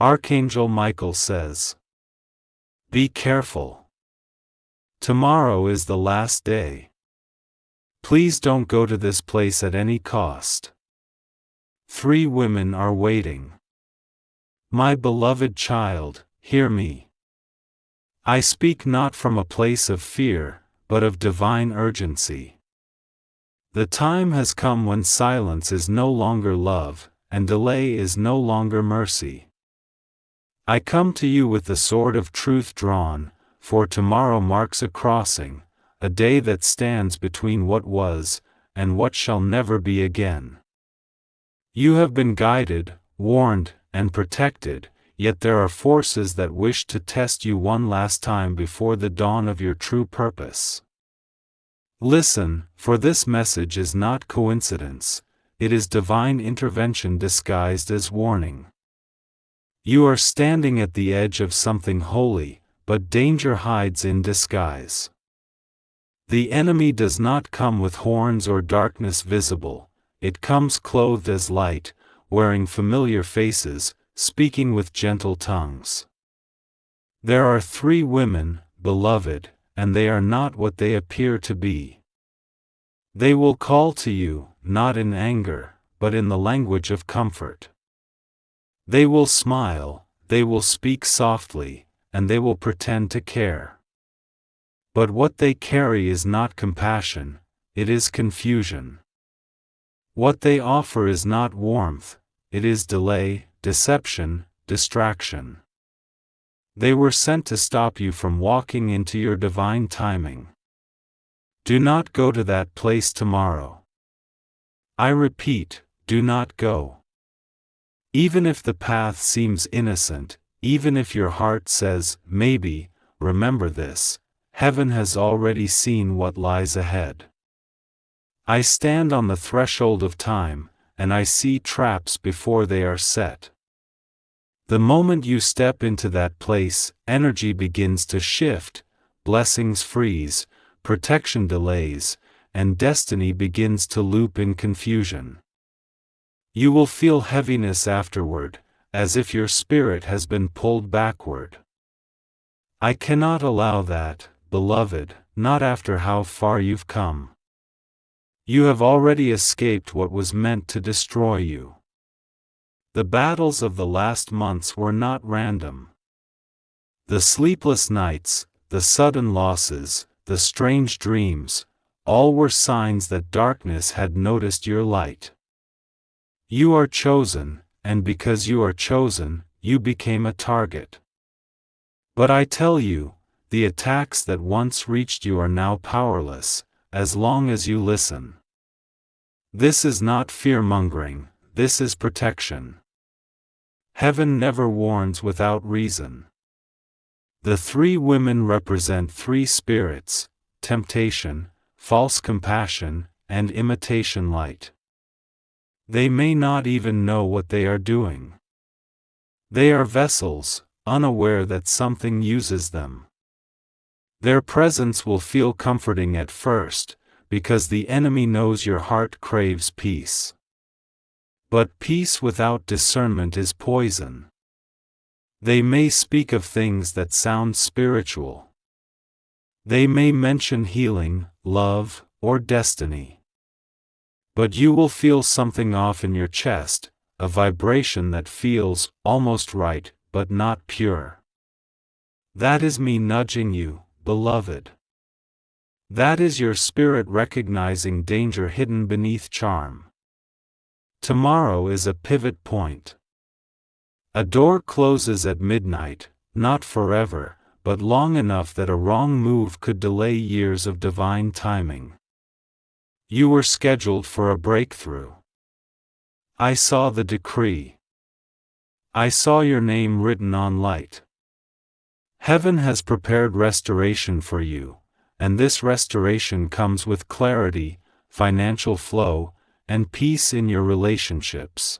Archangel Michael says, "Be careful. Tomorrow is the last day. Please don't go to this place at any cost. 3 women are waiting. My beloved child, hear me. I speak not from a place of fear, but of divine urgency. The time has come when silence is no longer love, and delay is no longer mercy. I come to you with the sword of truth drawn, for tomorrow marks a crossing, a day that stands between what was, and what shall never be again. You have been guided, warned, and protected, yet there are forces that wish to test you one last time before the dawn of your true purpose. Listen, for this message is not coincidence, it is divine intervention disguised as warning. You are standing at the edge of something holy, but danger hides in disguise. The enemy does not come with horns or darkness visible, it comes clothed as light, wearing familiar faces, speaking with gentle tongues. There are 3 women, beloved, and they are not what they appear to be. They will call to you, not in anger, but in the language of comfort. They will smile, they will speak softly, and they will pretend to care. But what they carry is not compassion, it is confusion. What they offer is not warmth, it is delay, deception, distraction. They were sent to stop you from walking into your divine timing. Do not go to that place tomorrow. I repeat, do not go. Even if the path seems innocent, even if your heart says, maybe, remember this, heaven has already seen what lies ahead. I stand on the threshold of time, and I see traps before they are set. The moment you step into that place, energy begins to shift, blessings freeze, protection delays, and destiny begins to loop in confusion. You will feel heaviness afterward, as if your spirit has been pulled backward. I cannot allow that, beloved, not after how far you've come. You have already escaped what was meant to destroy you. The battles of the last months were not random. The sleepless nights, the sudden losses, the strange dreams, all were signs that darkness had noticed your light. You are chosen, and because you are chosen, you became a target. But I tell you, the attacks that once reached you are now powerless, as long as you listen. This is not fear-mongering, this is protection. Heaven never warns without reason. The 3 women represent 3 spirits: temptation, false compassion, and imitation light. They may not even know what they are doing. They are vessels, unaware that something uses them. Their presence will feel comforting at first, because the enemy knows your heart craves peace. But peace without discernment is poison. They may speak of things that sound spiritual. They may mention healing, love, or destiny. But you will feel something off in your chest, a vibration that feels almost right, but not pure. That is me nudging you, beloved. That is your spirit recognizing danger hidden beneath charm. Tomorrow is a pivot point. A door closes at midnight, not forever, but long enough that a wrong move could delay years of divine timing. You were scheduled for a breakthrough. I saw the decree. I saw your name written on light. Heaven has prepared restoration for you, and this restoration comes with clarity, financial flow, and peace in your relationships.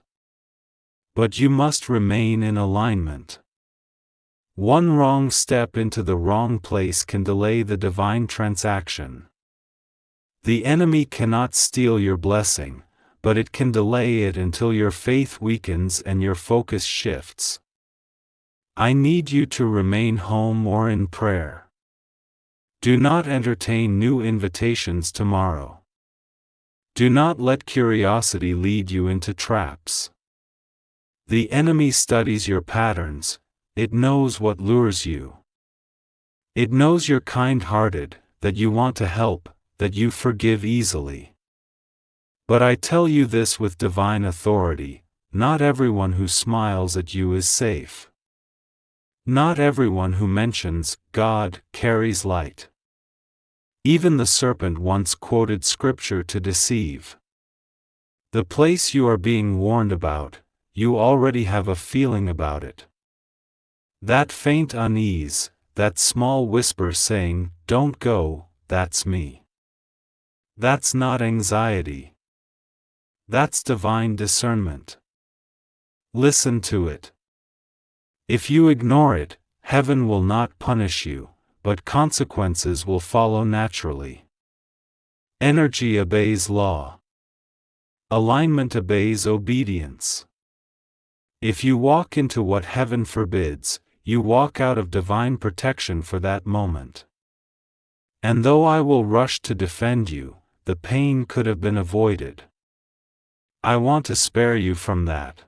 But you must remain in alignment. One wrong step into the wrong place can delay the divine transaction. The enemy cannot steal your blessing, but it can delay it until your faith weakens and your focus shifts. I need you to remain home or in prayer. Do not entertain new invitations tomorrow. Do not let curiosity lead you into traps. The enemy studies your patterns, it knows what lures you. It knows you're kind-hearted, that you want to help, that you forgive easily. But I tell you this with divine authority, not everyone who smiles at you is safe. Not everyone who mentions God carries light. Even the serpent once quoted scripture to deceive. The place you are being warned about, you already have a feeling about it. That faint unease, that small whisper saying, "Don't go," that's me. That's not anxiety. That's divine discernment. Listen to it. If you ignore it, heaven will not punish you, but consequences will follow naturally. Energy obeys law. Alignment obeys obedience. If you walk into what heaven forbids, you walk out of divine protection for that moment. And though I will rush to defend you, the pain could have been avoided. I want to spare you from that.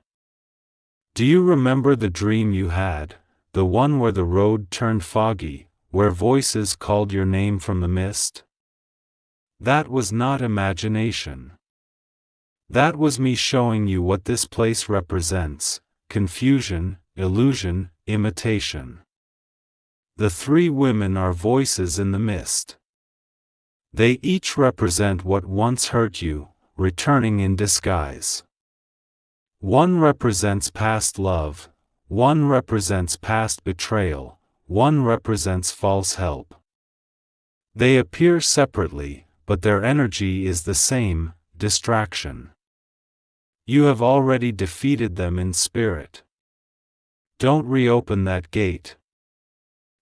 Do you remember the dream you had, the one where the road turned foggy, where voices called your name from the mist? That was not imagination. That was me showing you what this place represents: confusion, illusion, imitation. The three women are voices in the mist. They each represent what once hurt you, returning in disguise. One represents past love, one represents past betrayal, one represents false help. They appear separately, but their energy is the same: distraction. You have already defeated them in spirit. Don't reopen that gate.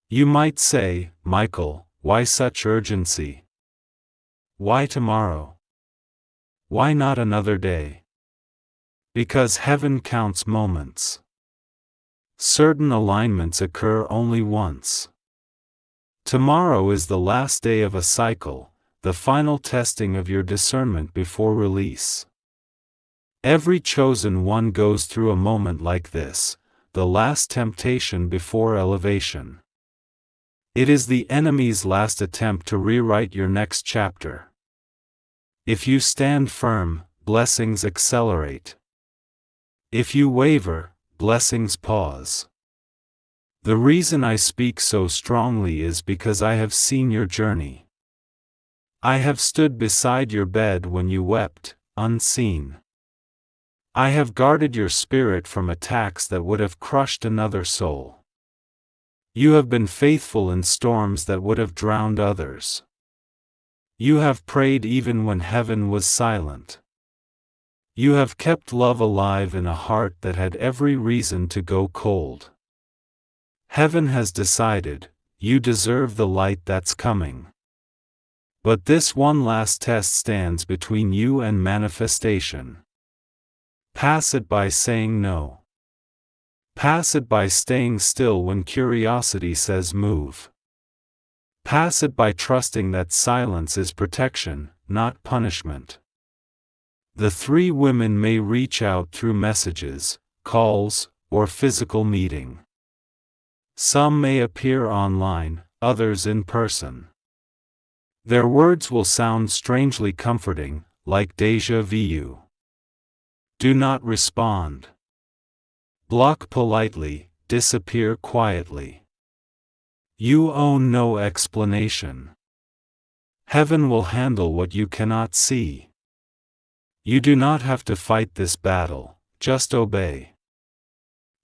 You might say, "Michael, why such urgency? Why tomorrow? Why not another day?" Because heaven counts moments. Certain alignments occur only once. Tomorrow is the last day of a cycle, the final testing of your discernment before release. Every chosen one goes through a moment like this, the last temptation before elevation. It is the enemy's last attempt to rewrite your next chapter. If you stand firm, blessings accelerate. If you waver, blessings pause. The reason I speak so strongly is because I have seen your journey. I have stood beside your bed when you wept, unseen. I have guarded your spirit from attacks that would have crushed another soul. You have been faithful in storms that would have drowned others. You have prayed even when heaven was silent. You have kept love alive in a heart that had every reason to go cold. Heaven has decided, you deserve the light that's coming. But this one last test stands between you and manifestation. Pass it by saying no. Pass it by staying still when curiosity says move. Pass it by trusting that silence is protection, not punishment. The three women may reach out through messages, calls, or physical meeting. Some may appear online, others in person. Their words will sound strangely comforting, like déjà vu. Do not respond. Block politely, disappear quietly. You own no explanation. Heaven will handle what you cannot see. You do not have to fight this battle, just obey.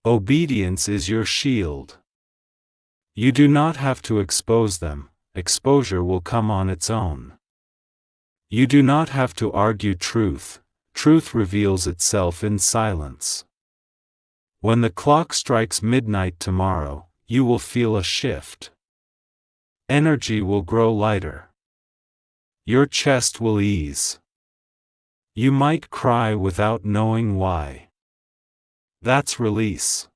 Obedience is your shield. You do not have to expose them, exposure will come on its own. You do not have to argue truth, truth reveals itself in silence. When the clock strikes midnight tomorrow, you will feel a shift. Energy will grow lighter. Your chest will ease. You might cry without knowing why. That's release.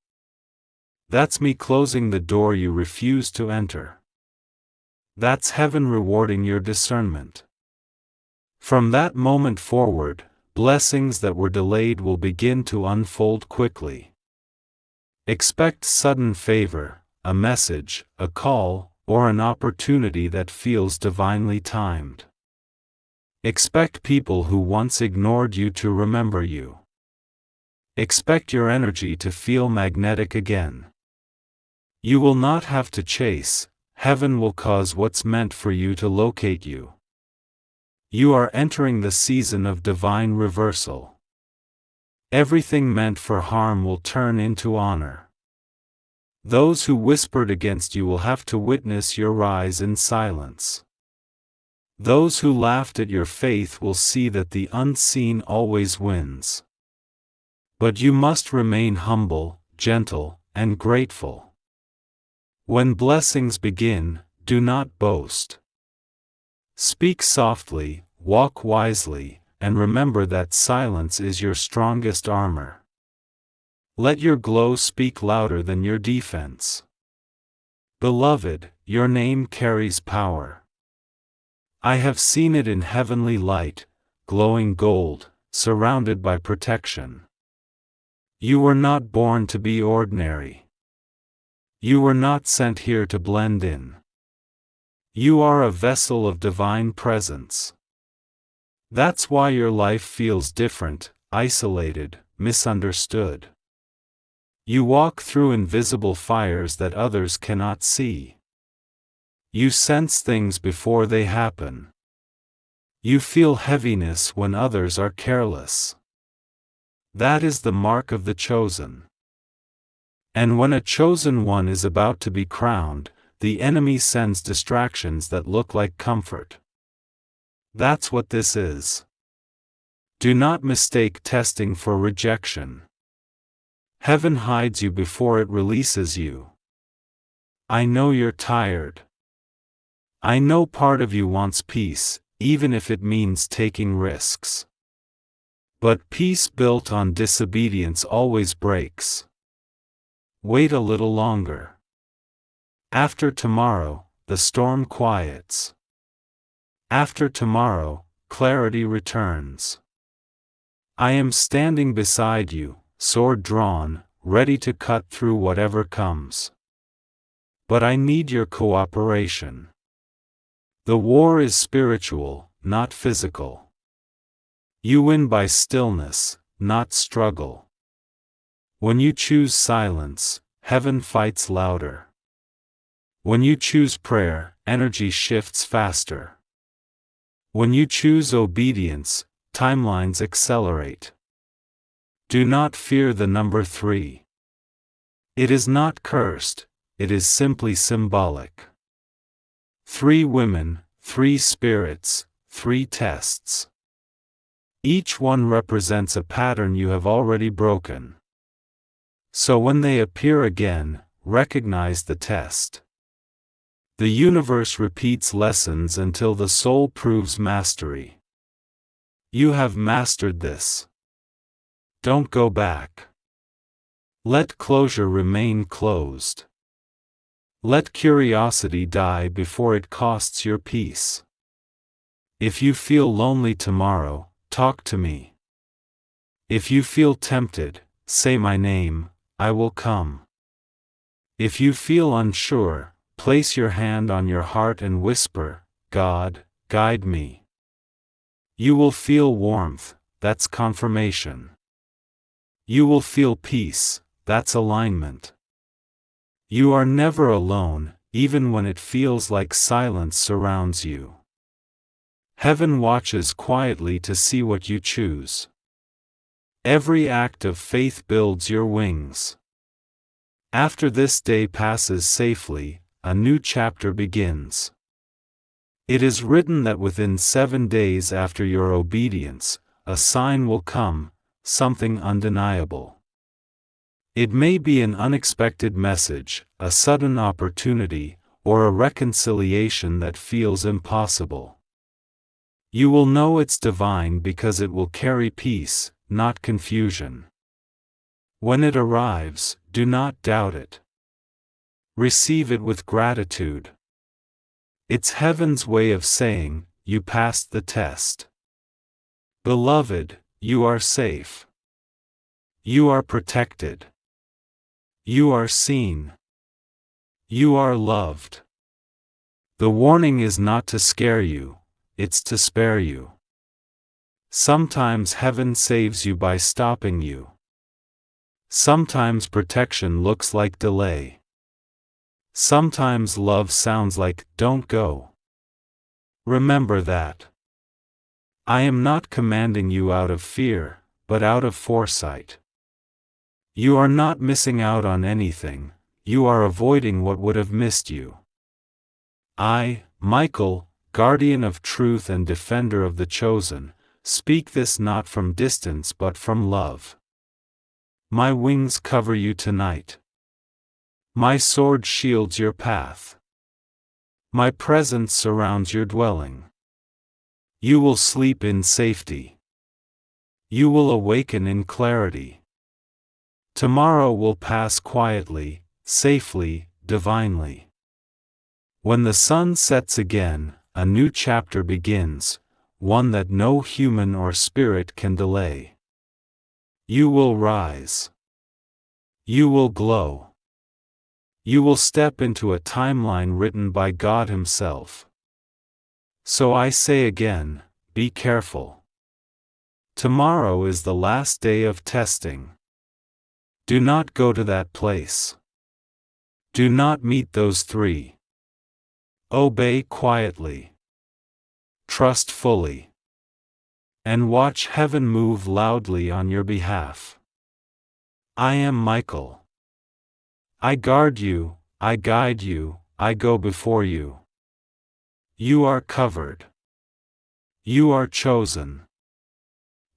That's me closing the door you refuse to enter. That's heaven rewarding your discernment. From that moment forward, blessings that were delayed will begin to unfold quickly. Expect sudden favor, a message, a call, or an opportunity that feels divinely timed. Expect people who once ignored you to remember you. Expect your energy to feel magnetic again. You will not have to chase, heaven will cause what's meant for you to locate you. You are entering the season of divine reversal. Everything meant for harm will turn into honor. Those who whispered against you will have to witness your rise in silence. Those who laughed at your faith will see that the unseen always wins. But you must remain humble, gentle, and grateful. When blessings begin, do not boast. Speak softly, walk wisely, and remember that silence is your strongest armor. Let your glow speak louder than your defense. Beloved, your name carries power. I have seen it in heavenly light, glowing gold, surrounded by protection. You were not born to be ordinary. You were not sent here to blend in. You are a vessel of divine presence. That's why your life feels different, isolated, misunderstood. You walk through invisible fires that others cannot see. You sense things before they happen. You feel heaviness when others are careless. That is the mark of the chosen. And when a chosen one is about to be crowned, the enemy sends distractions that look like comfort. That's what this is. Do not mistake testing for rejection. Heaven hides you before it releases you. I know you're tired. I know part of you wants peace, even if it means taking risks. But peace built on disobedience always breaks. Wait a little longer. After tomorrow, the storm quiets. After tomorrow, clarity returns. I am standing beside you, sword drawn, ready to cut through whatever comes. But I need your cooperation. The war is spiritual, not physical. You win by stillness, not struggle. When you choose silence, heaven fights louder. When you choose prayer, energy shifts faster. When you choose obedience, timelines accelerate. Do not fear the number 3. It is not cursed, it is simply symbolic. 3 women, 3 spirits, 3 tests. Each one represents a pattern you have already broken. So when they appear again, recognize the test. The universe repeats lessons until the soul proves mastery. You have mastered this. Don't go back. Let closure remain closed. Let curiosity die before it costs your peace. If you feel lonely tomorrow, talk to me. If you feel tempted, say my name, I will come. If you feel unsure, place your hand on your heart and whisper, God, guide me. You will feel warmth, that's confirmation. You will feel peace, that's alignment. You are never alone, even when it feels like silence surrounds you. Heaven watches quietly to see what you choose. Every act of faith builds your wings. After this day passes safely, a new chapter begins. It is written that within 7 days after your obedience, a sign will come, something undeniable. It may be an unexpected message, a sudden opportunity, or a reconciliation that feels impossible. You will know it's divine because it will carry peace, not confusion. When it arrives, do not doubt it. Receive it with gratitude. It's heaven's way of saying, you passed the test. Beloved, you are safe. You are protected. You are seen. You are loved. The warning is not to scare you, it's to spare you. Sometimes heaven saves you by stopping you. Sometimes protection looks like delay. Sometimes love sounds like, don't go. Remember that. I am not commanding you out of fear, but out of foresight. You are not missing out on anything, you are avoiding what would have missed you. I, Michael, guardian of truth and defender of the chosen, speak this not from distance but from love. My wings cover you tonight. My sword shields your path. My presence surrounds your dwelling. You will sleep in safety. You will awaken in clarity. Tomorrow will pass quietly, safely, divinely. When the sun sets again, a new chapter begins, one that no human or spirit can delay. You will rise. You will glow. You will step into a timeline written by God Himself. So I say again, be careful. Tomorrow is the last day of testing. Do not go to that place. Do not meet those three. Obey quietly. Trust fully. And watch heaven move loudly on your behalf. I am Michael. I guard you, I guide you, I go before you. You are covered. You are chosen.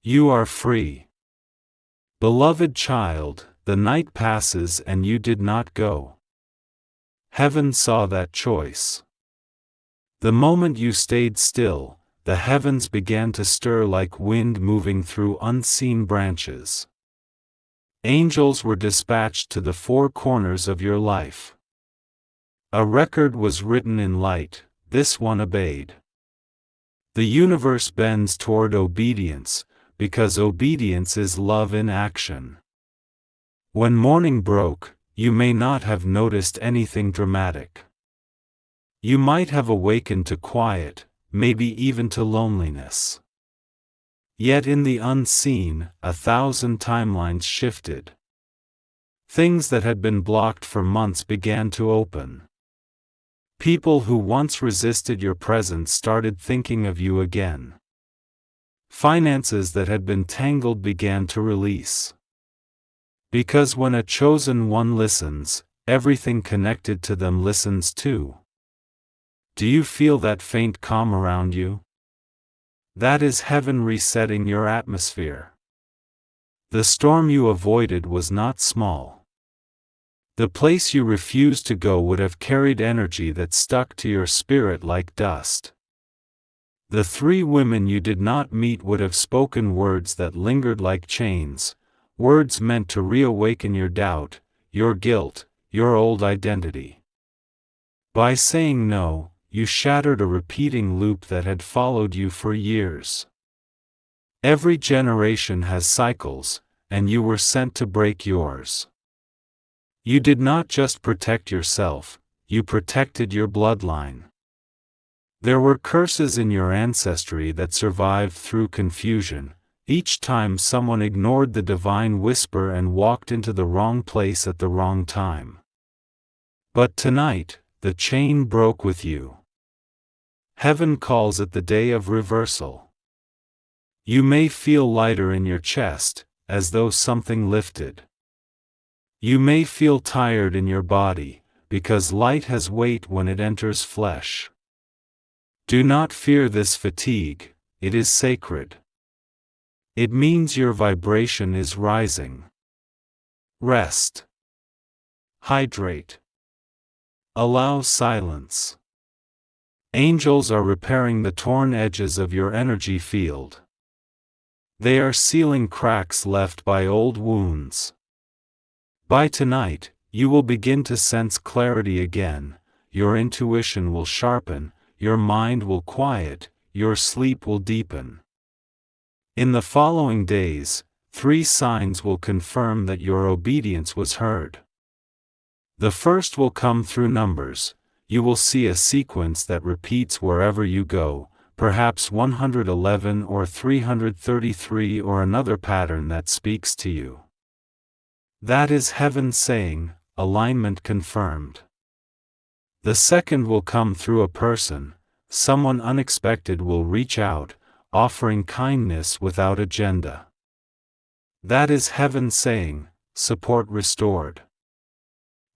You are free. Beloved child, the night passes and you did not go. Heaven saw that choice. The moment you stayed still, the heavens began to stir like wind moving through unseen branches. Angels were dispatched to the four corners of your life. A record was written in light, this one obeyed. The universe bends toward obedience, because obedience is love in action. When morning broke, you may not have noticed anything dramatic. You might have awakened to quiet, maybe even to loneliness. Yet in the unseen, 1,000 timelines shifted. Things that had been blocked for months began to open. People who once resisted your presence started thinking of you again. Finances that had been tangled began to release. Because when a chosen one listens, everything connected to them listens too. Do you feel that faint calm around you? That is heaven resetting your atmosphere. The storm you avoided was not small. The place you refused to go would have carried energy that stuck to your spirit like dust. The three women you did not meet would have spoken words that lingered like chains, words meant to reawaken your doubt, your guilt, your old identity. By saying no, you shattered a repeating loop that had followed you for years. Every generation has cycles, and you were sent to break yours. You did not just protect yourself, you protected your bloodline. There were curses in your ancestry that survived through confusion, each time someone ignored the divine whisper and walked into the wrong place at the wrong time. But tonight, the chain broke with you. Heaven calls it the day of reversal. You may feel lighter in your chest, as though something lifted. You may feel tired in your body, because light has weight when it enters flesh. Do not fear this fatigue, it is sacred. It means your vibration is rising. Rest. Hydrate. Allow silence. Angels are repairing the torn edges of your energy field. They are sealing cracks left by old wounds. By tonight, You will begin to sense clarity again, your intuition will sharpen, your mind will quiet, your sleep will deepen. In the following days, 3 signs will confirm that your obedience was heard. The first will come through numbers. You will see a sequence that repeats wherever you go, perhaps 111 or 333 or another pattern that speaks to you. That is heaven saying, alignment confirmed. The second will come through a person. Someone unexpected will reach out, offering kindness without agenda. That is heaven saying, support restored.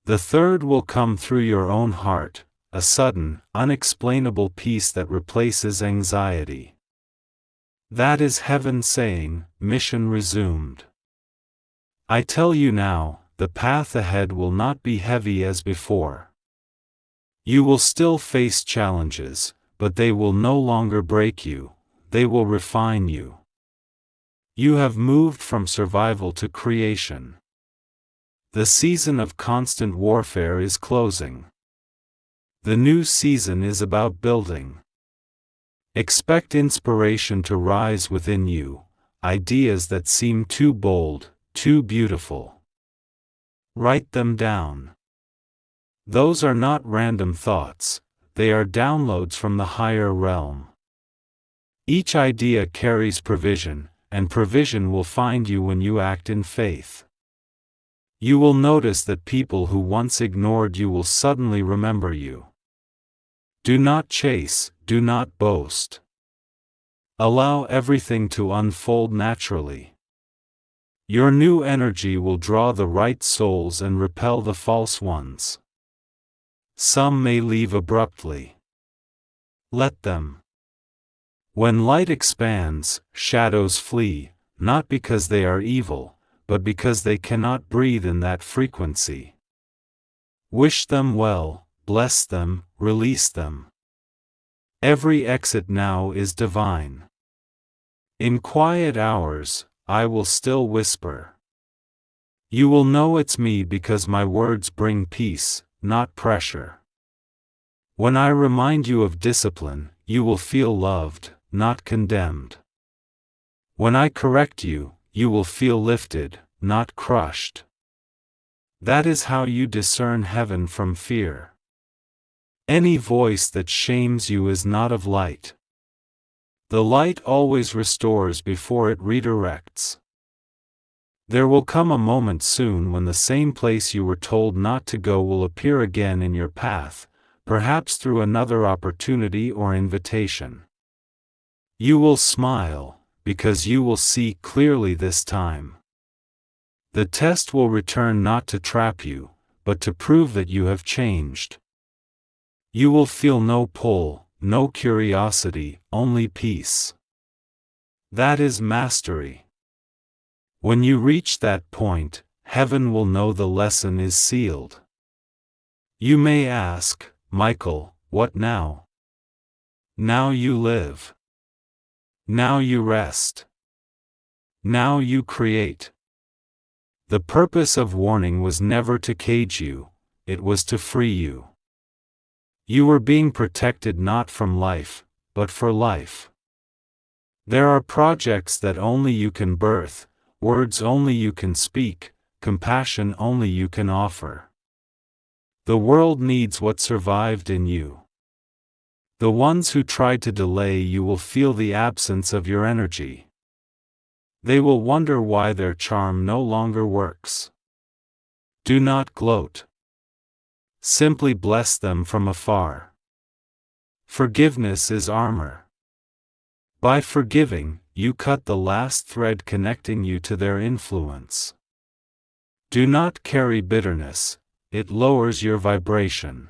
The third will come through your own heart, a sudden, unexplainable peace that replaces anxiety. That is heaven saying, mission resumed. I tell you now, the path ahead will not be heavy as before. You will still face challenges, but they will no longer break you, they will refine you. You have moved from survival to creation. The season of constant warfare is closing. The new season is about building. Expect inspiration to rise within you, ideas that seem too bold, too beautiful. Write them down. Those are not random thoughts, they are downloads from the higher realm. Each idea carries provision, and provision will find you when you act in faith. You will notice that people who once ignored you will suddenly remember you. Do not chase, do not boast. Allow everything to unfold naturally. Your new energy will draw the right souls and repel the false ones. Some may leave abruptly. Let them. When light expands, shadows flee, not because they are evil, but because they cannot breathe in that frequency. Wish them well, bless them, release them. Every exit now is divine. In quiet hours, I will still whisper. You will know it's me because my words bring peace, not pressure. When I remind you of discipline, you will feel loved, not condemned. When I correct you, you will feel lifted, not crushed. That is how you discern heaven from fear. Any voice that shames you is not of light. The light always restores before it redirects. There will come a moment soon when the same place you were told not to go will appear again in your path, perhaps through another opportunity or invitation. You will smile, because you will see clearly this time. The test will return not to trap you, but to prove that you have changed. You will feel no pull, no curiosity, only peace. That is mastery. When you reach that point, heaven will know the lesson is sealed. You may ask, Michael, what now? Now you live. Now you rest. Now you create. The purpose of warning was never to cage you, it was to free you. You were being protected not from life, but for life. There are projects that only you can birth, words only you can speak, compassion only you can offer. The world needs what survived in you. The ones who tried to delay you will feel the absence of your energy. They will wonder why their charm no longer works. Do not gloat. Simply bless them from afar. Forgiveness is armor. By forgiving, you cut the last thread connecting you to their influence. Do not carry bitterness, it lowers your vibration.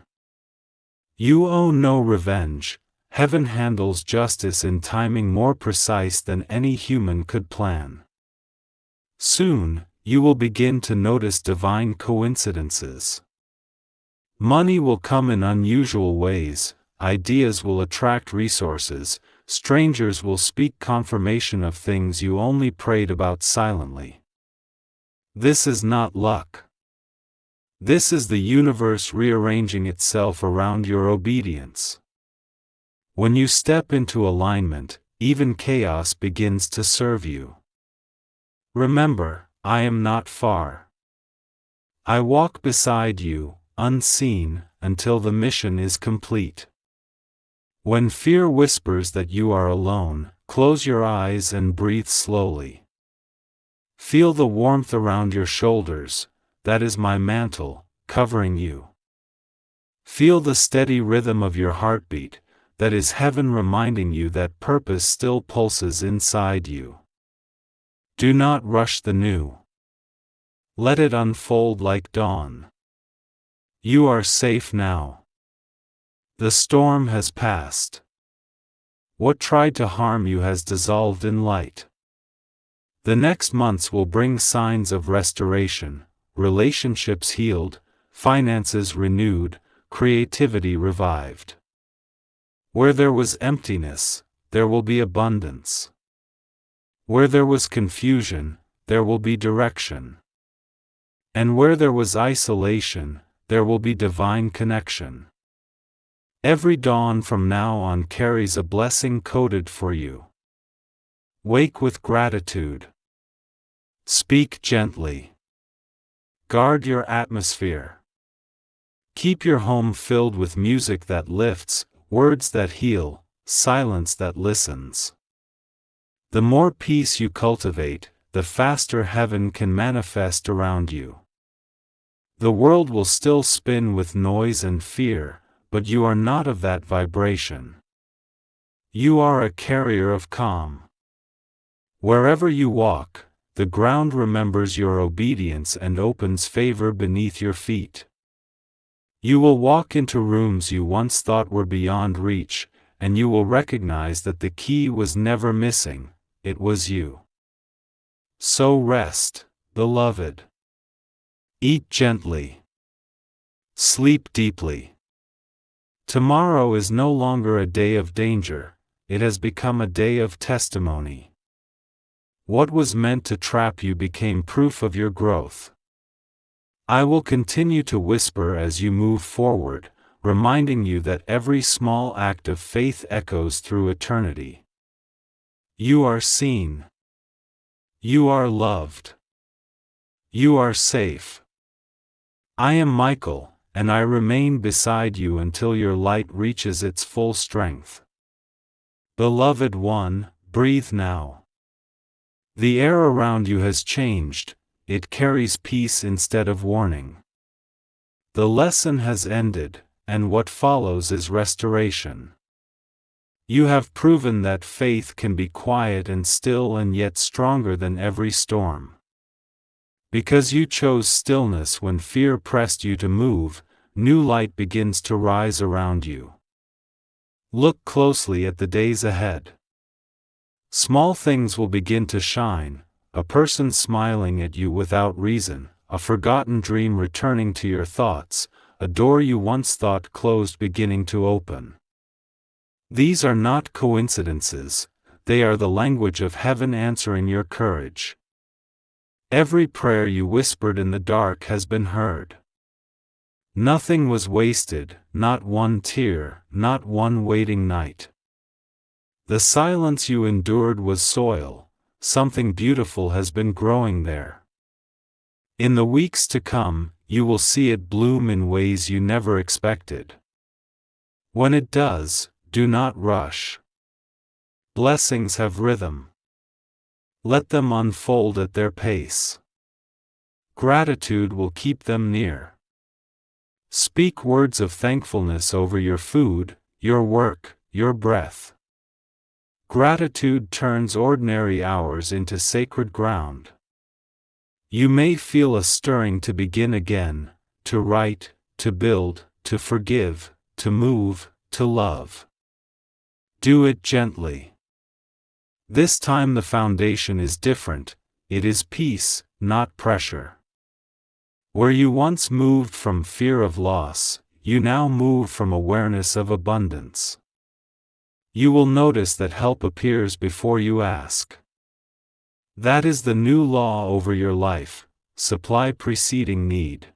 You owe no revenge, heaven handles justice in timing more precise than any human could plan. Soon, you will begin to notice divine coincidences. Money will come in unusual ways, ideas will attract resources, strangers will speak confirmation of things you only prayed about silently. This is not luck. This is the universe rearranging itself around your obedience. When you step into alignment, even chaos begins to serve you. Remember, I am not far. I walk beside you, unseen, until the mission is complete. When fear whispers that you are alone, close your eyes and breathe slowly. Feel the warmth around your shoulders, that is my mantle, covering you. Feel the steady rhythm of your heartbeat, that is heaven reminding you that purpose still pulses inside you. Do not rush the new. Let it unfold like dawn. You are safe now. The storm has passed. What tried to harm you has dissolved in light. The next months will bring signs of restoration, relationships healed, finances renewed, creativity revived. Where there was emptiness, there will be abundance. Where there was confusion, there will be direction. And where there was isolation, there will be divine connection. Every dawn from now on carries a blessing coded for you. Wake with gratitude. Speak gently. Guard your atmosphere. Keep your home filled with music that lifts, words that heal, silence that listens. The more peace you cultivate, the faster heaven can manifest around you. The world will still spin with noise and fear, but you are not of that vibration. You are a carrier of calm. Wherever you walk, the ground remembers your obedience and opens favor beneath your feet. You will walk into rooms you once thought were beyond reach, and you will recognize that the key was never missing, it was you. So rest, beloved. Eat gently. Sleep deeply. Tomorrow is no longer a day of danger, it has become a day of testimony. What was meant to trap you became proof of your growth. I will continue to whisper as you move forward, reminding you that every small act of faith echoes through eternity. You are seen. You are loved. You are safe. I am Michael, and I remain beside you until your light reaches its full strength. Beloved one, breathe now. The air around you has changed, it carries peace instead of warning. The lesson has ended, and what follows is restoration. You have proven that faith can be quiet and still and yet stronger than every storm. Because you chose stillness when fear pressed you to move, new light begins to rise around you. Look closely at the days ahead. Small things will begin to shine, a person smiling at you without reason, a forgotten dream returning to your thoughts, a door you once thought closed beginning to open. These are not coincidences, they are the language of heaven answering your courage. Every prayer you whispered in the dark has been heard. Nothing was wasted, not one tear, not one waiting night. The silence you endured was soil, something beautiful has been growing there. In the weeks to come, you will see it bloom in ways you never expected. When it does, do not rush. Blessings have rhythm. Let them unfold at their pace. Gratitude will keep them near. Speak words of thankfulness over your food, your work, your breath. Gratitude turns ordinary hours into sacred ground. You may feel a stirring to begin again, to write, to build, to forgive, to move, to love. Do it gently. This time the foundation is different, it is peace, not pressure. Where you once moved from fear of loss, you now move from awareness of abundance. You will notice that help appears before you ask. That is the new law over your life, supply preceding need.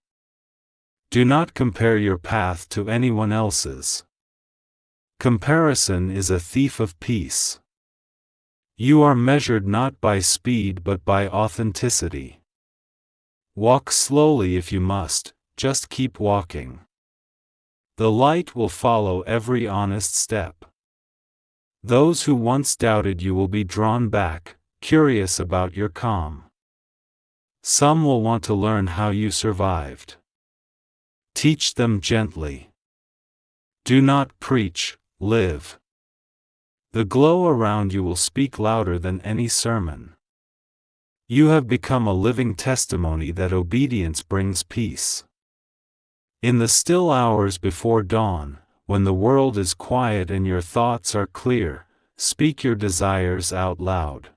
Do not compare your path to anyone else's. Comparison is a thief of peace. You are measured not by speed but by authenticity. Walk slowly if you must, just keep walking. The light will follow every honest step. Those who once doubted you will be drawn back, curious about your calm. Some will want to learn how you survived. Teach them gently. Do not preach, live. The glow around you will speak louder than any sermon. You have become a living testimony that obedience brings peace. In the still hours before dawn, when the world is quiet and your thoughts are clear, speak your desires out loud.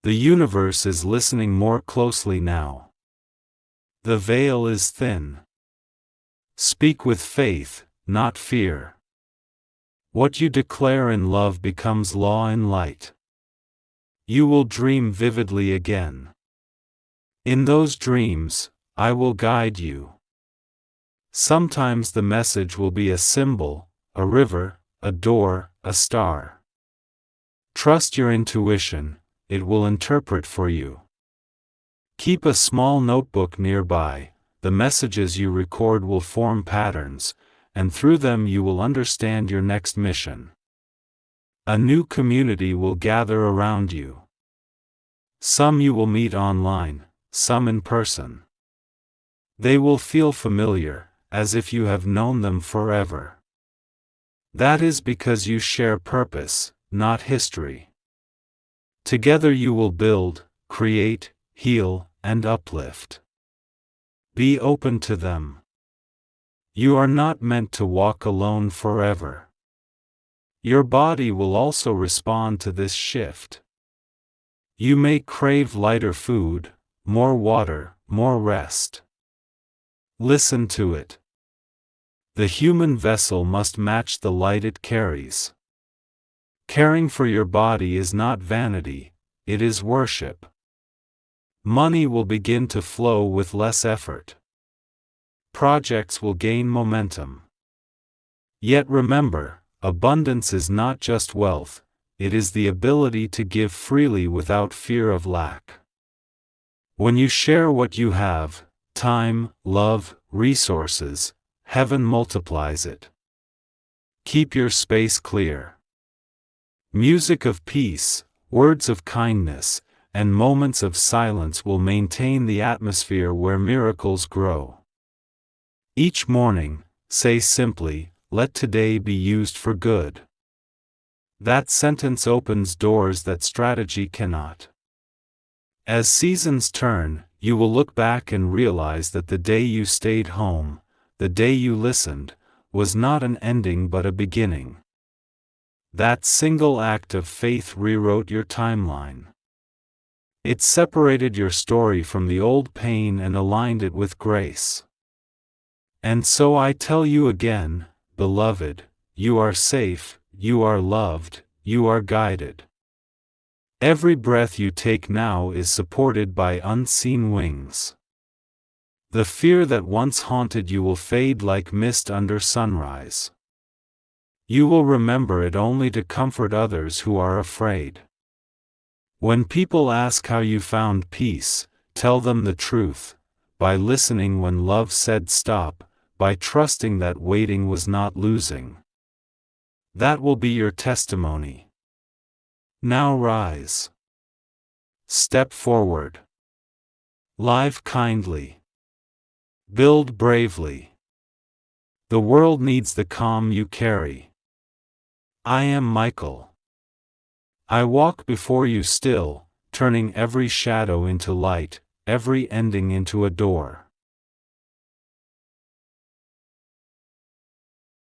The universe is listening more closely now. The veil is thin. Speak with faith, not fear. What you declare in love becomes law in light. You will dream vividly again. In those dreams, I will guide you. Sometimes the message will be a symbol, a river, a door, a star. Trust your intuition, it will interpret for you. Keep a small notebook nearby, the messages you record will form patterns, and through them you will understand your next mission. A new community will gather around you. Some you will meet online, some in person. They will feel familiar, as if you have known them forever. That is because you share purpose, not history. Together you will build, create, heal, and uplift. Be open to them. You are not meant to walk alone forever. Your body will also respond to this shift. You may crave lighter food, more water, more rest. Listen to it. The human vessel must match the light it carries. Caring for your body is not vanity, it is worship. Money will begin to flow with less effort. Projects will gain momentum. Yet remember, abundance is not just wealth, it is the ability to give freely without fear of lack. When you share what you have, time, love, resources, heaven multiplies it. Keep your space clear. Music of peace, words of kindness, and moments of silence will maintain the atmosphere where miracles grow. Each morning, say simply, "Let today be used for good." That sentence opens doors that strategy cannot. As seasons turn, you will look back and realize that the day you stayed home, the day you listened, was not an ending but a beginning. That single act of faith rewrote your timeline. It separated your story from the old pain and aligned it with grace. And so I tell you again, beloved, you are safe, you are loved, you are guided. Every breath you take now is supported by unseen wings. The fear that once haunted you will fade like mist under sunrise. You will remember it only to comfort others who are afraid. When people ask how you found peace, tell them the truth, by listening when love said stop, by trusting that waiting was not losing. That will be your testimony. Now rise. Step forward. Live kindly. Build bravely. The world needs the calm you carry. I am Michael. I walk before you still, turning every shadow into light, every ending into a door.